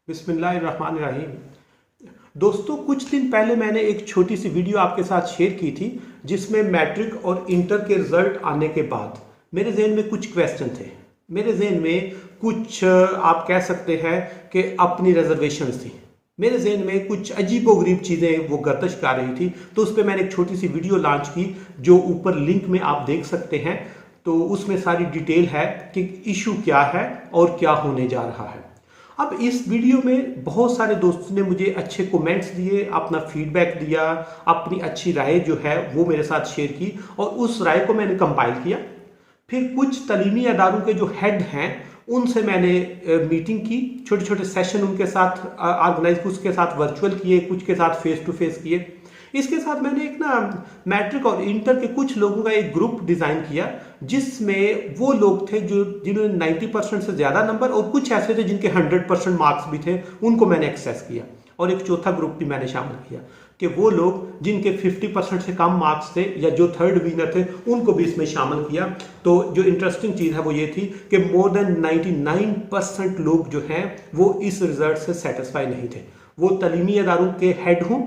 बिस्मिल्लाहिर्रहमानिर्रहीम। दोस्तों, कुछ दिन पहले मैंने एक छोटी सी वीडियो आपके साथ शेयर की थी जिसमें मैट्रिक और इंटर के रिजल्ट आने के बाद मेरे जहन में कुछ क्वेश्चन थे। मेरे जहन में कुछ आप कह सकते हैं कि अपनी रिजर्वेशंस थी। मेरे जहन में कुछ अजीबोगरीब चीज़ें वो गर्दिश कर रही थी, तो उस पर मैंने एक छोटी सी वीडियो लॉन्च की जो ऊपर लिंक में आप देख सकते हैं। तो उसमें सारी डिटेल है कि इशू क्या है और क्या होने जा रहा है। अब इस वीडियो में बहुत सारे दोस्तों ने मुझे अच्छे कमेंट्स दिए, अपना फीडबैक दिया, अपनी अच्छी राय जो है वो मेरे साथ शेयर की और उस राय को मैंने कंपाइल किया। फिर कुछ तलीमी अदारों के जो हेड हैं उनसे मैंने मीटिंग की, छोटे छोटे सेशन उनके साथ ऑर्गेनाइज, कुछ के साथ वर्चुअल किए, कुछ के साथ फेस टू फेस किए। इसके साथ मैंने एक मैट्रिक और इंटर के कुछ लोगों का एक ग्रुप डिज़ाइन किया जिसमें वो लोग थे जिन्होंने 90% से ज़्यादा नंबर और कुछ ऐसे थे जिनके 100% मार्क्स भी थे, उनको मैंने एक्सेस किया। और एक चौथा ग्रुप भी मैंने शामिल किया कि वो लोग जिनके 50% से कम मार्क्स थे या जो थर्ड विनर थे उनको भी इसमें शामिल किया। तो जो इंटरेस्टिंग चीज़ है वो ये थी कि मोर देन 99% लोग जो हैं वो इस रिजल्ट से सेटिस्फाई नहीं थे। वो तलीमी अदारों के हेड हों,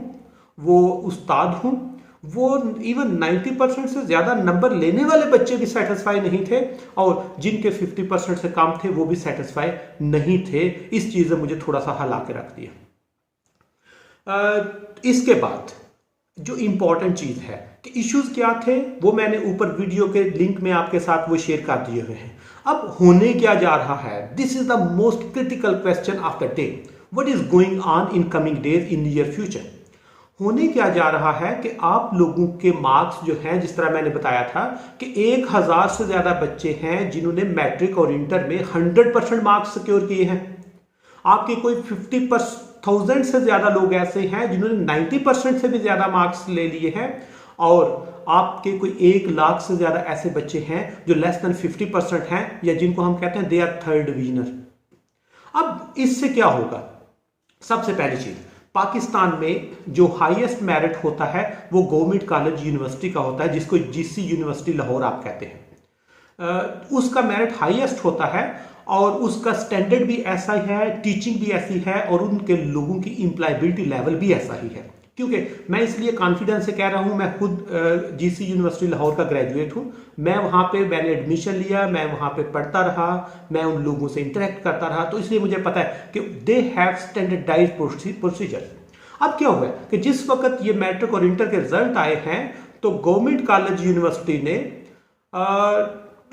वो उस्ताद हूँ, वो इवन 90% से ज़्यादा नंबर लेने वाले बच्चे भी सेटिस्फाई नहीं थे और जिनके 50% से कम थे वो भी सेटिस्फाई नहीं थे। इस चीज़ ने मुझे थोड़ा सा हिला के रख दिया। इसके बाद जो इम्पॉर्टेंट चीज़ है कि इश्यूज क्या थे वो मैंने ऊपर वीडियो के लिंक में आपके साथ वो शेयर कर दिए हुए हैं। अब होने क्या जा रहा है, this is the most critical question of the day. What is going on in coming days in near future. होने क्या जा रहा है कि आप लोगों के मार्क्स जो हैं, जिस तरह मैंने बताया था कि 1000 से ज्यादा बच्चे हैं जिन्होंने मैट्रिक और इंटर में 100% मार्क्स सिक्योर किए हैं। आपके कोई 50,000 से ज्यादा लोग ऐसे हैं जिन्होंने 90% से भी ज्यादा मार्क्स ले लिए हैं और आपके कोई 1 लाख से ज्यादा ऐसे बच्चे हैं जो लेस देन 50% हैं या जिनको हम कहते हैं दे आर थर्ड विनर। अब इससे क्या होगा? सबसे पहली चीज, पाकिस्तान में जो हाईएस्ट मेरिट होता है वो गवर्नमेंट कॉलेज यूनिवर्सिटी का होता है, जिसको जीसी यूनिवर्सिटी लाहौर आप कहते हैं। उसका मेरिट हाईएस्ट होता है और उसका स्टैंडर्ड भी ऐसा ही है, टीचिंग भी ऐसी है और उनके लोगों की एम्प्लॉयबिलिटी लेवल भी ऐसा ही है। क्योंकि मैं इसलिए कॉन्फिडेंस से कह रहा हूं, मैं खुद जीसी यूनिवर्सिटी लाहौर का ग्रेजुएट हूं। मैं वहां पे मैंने एडमिशन लिया, मैं वहां पे पढ़ता रहा, मैं उन लोगों से इंटरेक्ट करता रहा, तो इसलिए मुझे पता है कि दे हैव स्टैंडर्डाइज्ड प्रोसीजर। अब क्या हुआ कि जिस वक्त ये मैट्रिक और इंटर के रिजल्ट आए हैं तो गवर्नमेंट कॉलेज यूनिवर्सिटी ने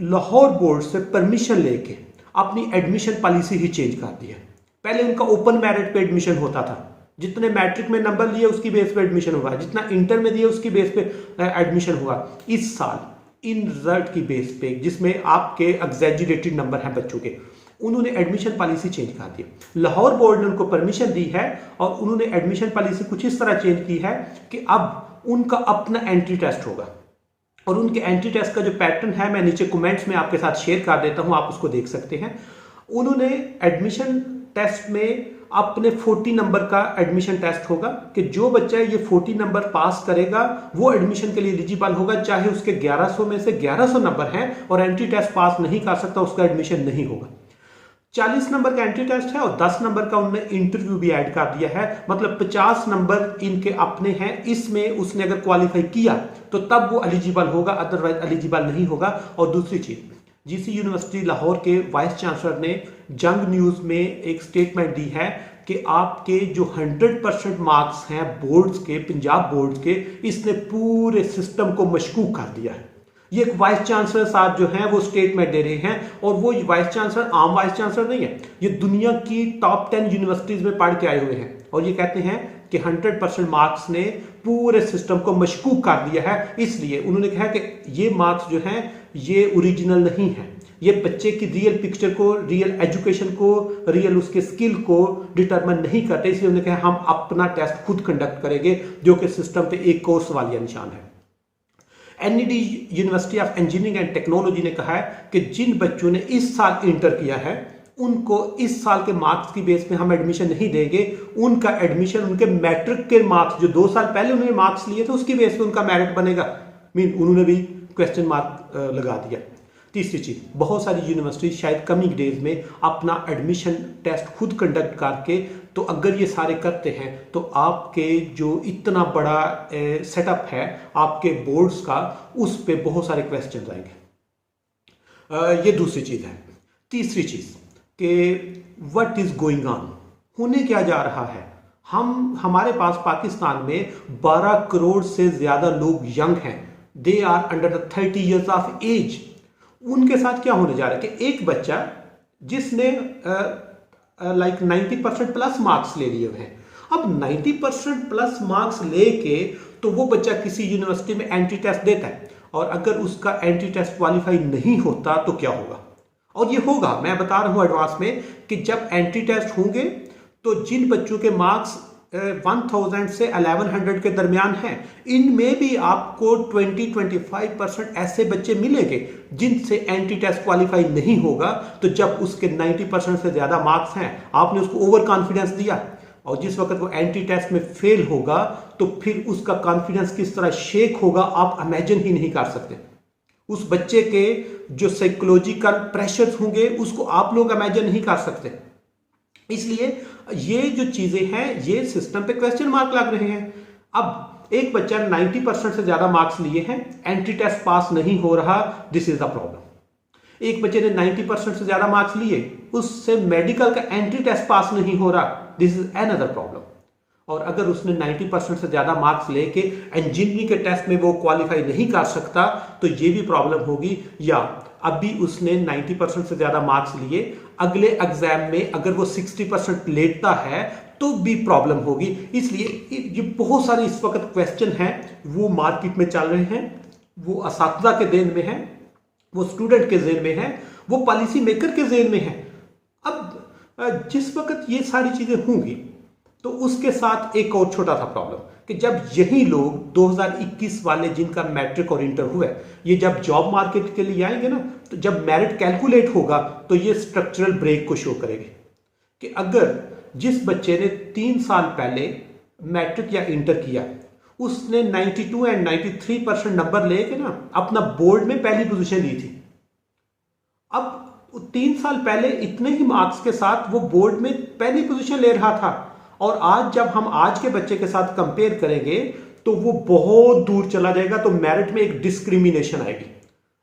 लाहौर बोर्ड से परमिशन लेके अपनी एडमिशन पॉलिसी ही चेंज कर दी है। पहले उनका ओपन मेरिट पे एडमिशन होता था, जितने मैट्रिक में नंबर लिए उसकी बेस पे एडमिशन हुआ, जितना इंटर में दिए उसकी बेस पे एडमिशन हुआ। इस साल इन रिजल्ट की बेस पे, जिसमें आपके एग्जैजरेटेड नंबर हैं बच्चों के, उन्होंने एडमिशन पॉलिसी चेंज कर दी। लाहौर बोर्ड ने उनको परमिशन दी है और उन्होंने एडमिशन पॉलिसी कुछ इस तरह चेंज की है कि अब उनका अपना एंट्री टेस्ट होगा और उनके एंट्री टेस्ट का जो पैटर्न है मैं नीचे कमेंट्स में आपके साथ शेयर कर देता हूं, आप उसको देख सकते हैं। उन्होंने एडमिशन टेस्ट में अपने 40 नंबर का एडमिशन टेस्ट होगा कि जो बच्चा ये 40 नंबर पास करेगा वो एडमिशन के लिए एलिजिबल होगा, चाहे उसके 1100 में से 1100 नंबर हैं और एंट्री टेस्ट पास नहीं कर सकता, उसका एडमिशन नहीं होगा। 40 नंबर का एंट्री टेस्ट है और 10 नंबर का उन्होंने इंटरव्यू भी ऐड कर दिया है, मतलब 50 नंबर इनके अपने हैं। इसमें उसने अगर क्वालिफाई किया तो तब वो एलिजिबल होगा, अदरवाइज एलिजिबल नहीं होगा। और दूसरी चीज, जीसी यूनिवर्सिटी लाहौर के वाइस चांसलर ने जंग न्यूज में एक स्टेटमेंट दी है कि आपके जो 100% मार्क्स हैं बोर्ड्स के, पंजाब बोर्ड के, इसने पूरे सिस्टम को मशकूक कर दिया है। ये एक वाइस चांसलर साहब जो हैं वो स्टेटमेंट दे रहे हैं और वो वाइस चांसलर आम वाइस चांसलर नहीं है, ये दुनिया की टॉप 10 यूनिवर्सिटीज में पढ़ के आए हुए हैं और ये कहते हैं कि 100% मार्क्स ने पूरे सिस्टम को मशकूक कर दिया है। इसलिए उन्होंने कहा कि ये मार्क्स जो हैं ये ओरिजिनल नहीं है, ये बच्चे की रियल पिक्चर को, रियल एजुकेशन को, रियल उसके स्किल को डिटरमाइन नहीं करते। इसलिए उन्होंने कहा हम अपना टेस्ट खुद कंडक्ट करेंगे, जो कि सिस्टम पे एक कोर्स वाली निशान है। NED university of engineering and technology ने कहा है कि जिन बच्चों ने इस साल इंटर किया है उनको इस साल के मार्क्स की बेस पे हम एडमिशन नहीं देंगे, उनका एडमिशन उनके मैट्रिक के मार्क्स जो 2 साल पहले उन्होंने मार्क्स लिए थे उसकी बेस पे उनका मेरिट बनेगा। मीन उन्होंने भी क्वेश्चन मार्क लगा दिया। तीसरी चीज़, बहुत सारी यूनिवर्सिटी शायद कमिंग डेज में अपना एडमिशन टेस्ट खुद कंडक्ट करके, तो अगर ये सारे करते हैं तो आपके जो इतना बड़ा सेटअप है आपके बोर्ड्स का, उस पे बहुत सारे क्वेश्चन आएंगे। ये दूसरी चीज़ है। तीसरी चीज़ कि व्हाट इज़ गोइंग ऑन, होने क्या जा रहा है। हमारे पास पाकिस्तान में 12 करोड़ से ज़्यादा लोग यंग हैं, they are under the 30 years of age. उनके साथ क्या होने जा रहा है कि एक बच्चा जिसने लाइक 90% प्लस मार्क्स ले लिए हुए हैं, अब 90% प्लस मार्क्स लेके तो वो बच्चा किसी यूनिवर्सिटी में एंट्री टेस्ट देता है, और अगर उसका एंट्री टेस्ट क्वालिफाई नहीं होता तो क्या होगा। और ये होगा, मैं बता रहा हूँ एडवांस में, कि जब एंट्री टेस्ट होंगे तो जिन बच्चों के मार्क्स 1000 से 1100 के दरमियान हैं, इनमें भी आपको 20-25% ऐसे बच्चे मिलेंगे जिनसे एंट्री टेस्ट क्वालिफाई नहीं होगा। तो जब उसके 90% से ज़्यादा मार्क्स हैं, आपने उसको ओवर कॉन्फिडेंस दिया, और जिस वक्त वो एंट्री टेस्ट में फेल होगा तो फिर उसका कॉन्फिडेंस किस तरह शेक होगा आप इमेजिन ही नहीं कर सकते। उस बच्चे के जो साइकोलॉजिकल प्रेशर्स होंगे उसको आप लोग इमेजिन नहीं कर सकते। इसलिए ये जो चीजें हैं, ये सिस्टम पे क्वेश्चन मार्क लग रहे हैं। अब एक बच्चा 90% से ज्यादा मार्क्स लिए हैं, एंट्री टेस्ट पास नहीं हो रहा, दिस इज द प्रॉब्लम। एक बच्चे ने 90% से ज्यादा मार्क्स लिए, उससे मेडिकल का एंट्री टेस्ट पास नहीं हो रहा, दिस इज अनदर प्रॉब्लम। और अगर उसने 90% से ज्यादा मार्क्स लेके इंजीनियरिंग के टेस्ट में वो क्वालिफाई नहीं कर सकता तो ये भी प्रॉब्लम होगी। या अभी उसने 90% से ज्यादा मार्क्स लिए, अगले एग्जाम में अगर वो 60% लेता है तो भी प्रॉब्लम होगी। इसलिए ये बहुत सारे इस वक्त क्वेश्चन हैं, वो मार्केट में चल रहे हैं, वो असातिज़ा के जेहन में है, वो स्टूडेंट के जेहन में है, वो पॉलिसी मेकर के जेहन में है। अब जिस वक्त ये सारी चीजें होंगी तो उसके साथ एक और छोटा सा प्रॉब्लम, कि जब यही लोग 2021 वाले जिनका मैट्रिक और इंटर हुआ है, ये जब जॉब मार्केट के लिए आएंगे ना, तो जब मेरिट कैलकुलेट होगा तो ये स्ट्रक्चरल ब्रेक को शो करेंगे। कि अगर जिस बच्चे ने 3 साल पहले मैट्रिक या इंटर किया, उसने 92 एंड 93% नंबर लेके ना अपना बोर्ड में पहली पोजीशन ली थी, अब 3 साल पहले इतने ही मार्क्स के साथ वो बोर्ड में पहली पोजीशन ले रहा था, और आज जब हम आज के बच्चे के साथ कंपेयर करेंगे तो वो बहुत दूर चला जाएगा। तो मेरिट में एक डिस्क्रिमिनेशन आएगी,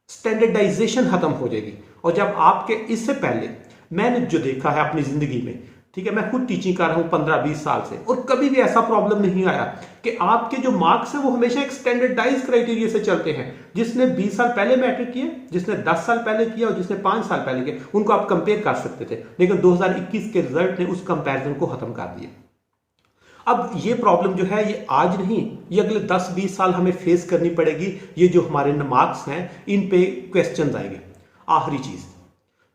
स्टैंडर्डाइजेशन खत्म हो जाएगी। और जब आपके इससे पहले मैंने जो देखा है अपनी जिंदगी में, ठीक है, मैं खुद टीचिंग कर रहा हूं 15-20 साल से, और कभी भी ऐसा प्रॉब्लम नहीं आया कि आपके जो मार्क्स हैं वो हमेशा एक स्टैंडर्डाइज क्राइटेरिया से चलते हैं। जिसने 20 साल पहले मैट्रिक किया, जिसने 10 साल पहले किया और जिसने 5 साल पहले किया, उनको आप कंपेयर कर सकते थे। लेकिन 2021 के रिजल्ट ने उस कंपैरिजन को खत्म कर दिया। अब ये प्रॉब्लम जो है ये आज नहीं, ये अगले 10-20 साल हमें फेस करनी पड़ेगी। ये जो हमारे मार्क्स हैं इन पे क्वेश्चन आएंगे। आखिरी चीज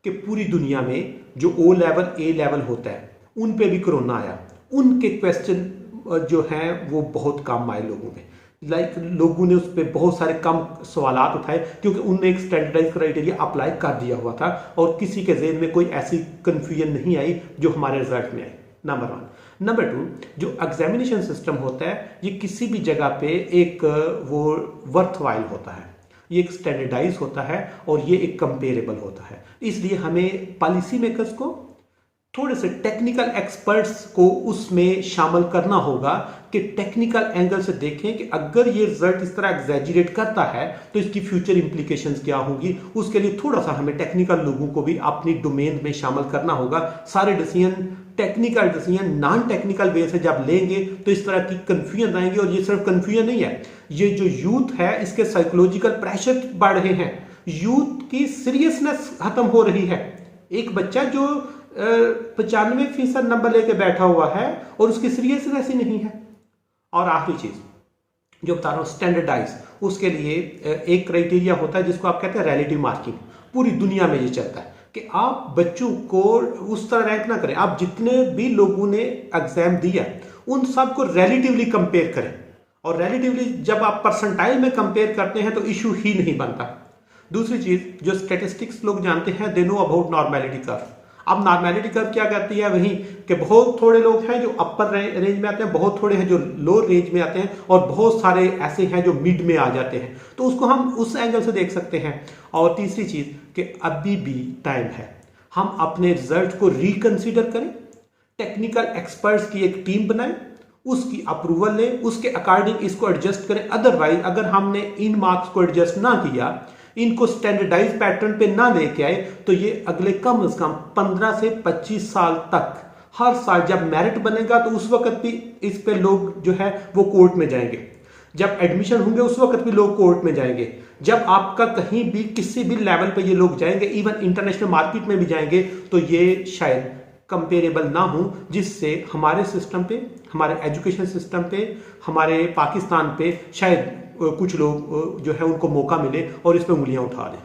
कि पूरी दुनिया में जो O लेवल A लेवल होता है उन पे भी कोरोना आया, उनके क्वेश्चन जो हैं वो बहुत कम आए लोगों में। लोगों ने उस पर बहुत सारे कम सवालात उठाए क्योंकि उनने एक स्टैंडर्डाइज क्राइटेरिया अप्लाई कर दिया हुआ था और किसी के जेहन में कोई ऐसी कन्फ्यूजन नहीं आई जो हमारे रिजल्ट में आई। नंबर 1। नंबर 2, जो एग्जामिनेशन सिस्टम होता है ये किसी भी जगह पे एक वो वर्थवाइल होता है, ये एक स्टैंडर्डाइज होता है और ये एक कंपेरेबल होता है। इसलिए हमें पॉलिसी मेकर्स को थोड़े से टेक्निकल एक्सपर्ट्स को उसमें शामिल करना होगा कि टेक्निकल एंगल से देखें कि अगर ये रिजल्ट इस तरह एग्जैजरेट करता है तो इसकी फ्यूचर इंप्लीकेशंस क्या होगी। उसके लिए थोड़ा सा हमें टेक्निकल लोगों को भी अपनी डोमेन में शामिल करना होगा। सारे decision technical decision non technical way से जब लेंगे तो इस तरह की कंफ्यूजन आएंगे। और ये सिर्फ कंफ्यूजन नहीं है, ये जो यूथ है इसके साइकोलॉजिकल प्रेशर बढ़ रहे हैं, यूथ की सीरियसनेस खत्म हो रही है। एक बच्चा जो 95% नंबर लेके बैठा हुआ है और उसकी सीरियसनेस ही नहीं है। और आखिरी चीज जो बता रहा हूं स्टैंडर्डाइज, उसके लिए एक क्राइटेरिया होता है जिसको आप कहते हैं रिलेटिव मार्किंग। पूरी दुनिया में ये चलता है कि आप बच्चों को उस तरह रैंक ना करें, आप जितने भी लोगों ने एग्जाम दिया उन सबको रिलेटिवली कंपेयर करें। और रिलेटिवली जब आप परसेंटाइल में कंपेयर करते हैं तो इशू ही नहीं बनता। दूसरी चीज जो स्टैटिस्टिक्स लोग जानते हैं, they know about normality curve. अब नॉर्मेलिटी कर्व क्या कहती है वही कि बहुत थोड़े लोग हैं जो अपर रेंज में आते हैं, बहुत थोड़े हैं जो लो रेंज में आते हैं, और बहुत सारे ऐसे हैं जो मिड में आ जाते हैं। तो उसको हम उस एंगल से देख सकते हैं। और तीसरी चीज कि अभी भी टाइम है, हम अपने रिजल्ट को रिकंसीडर करें, टेक्निकल एक्सपर्ट्स की एक टीम बनाएं, उसकी अप्रूवल लें, उसके अकॉर्डिंग इसको एडजस्ट करें। अदरवाइज अगर हमने इन मार्क्स को एडजस्ट ना किया, इनको स्टैंडर्डाइज पैटर्न पे ना लेके आए, तो ये अगले कम से कम 15 से 25 साल तक हर साल जब मेरिट बनेगा तो उस वक्त भी इस पे लोग जो है वो कोर्ट में जाएंगे, जब एडमिशन होंगे उस वक्त भी लोग कोर्ट में जाएंगे, जब आपका कहीं भी किसी भी लेवल पे ये लोग जाएंगे, इवन इंटरनेशनल मार्केट में भी जाएंगे, तो ये शायद कंपेरेबल ना हो, जिससे हमारे सिस्टम पे, हमारे एजुकेशन सिस्टम पे, हमारे पाकिस्तान पे शायद कुछ लोग जो है उनको मौका मिले और इस पे उंगलियां उठा दें।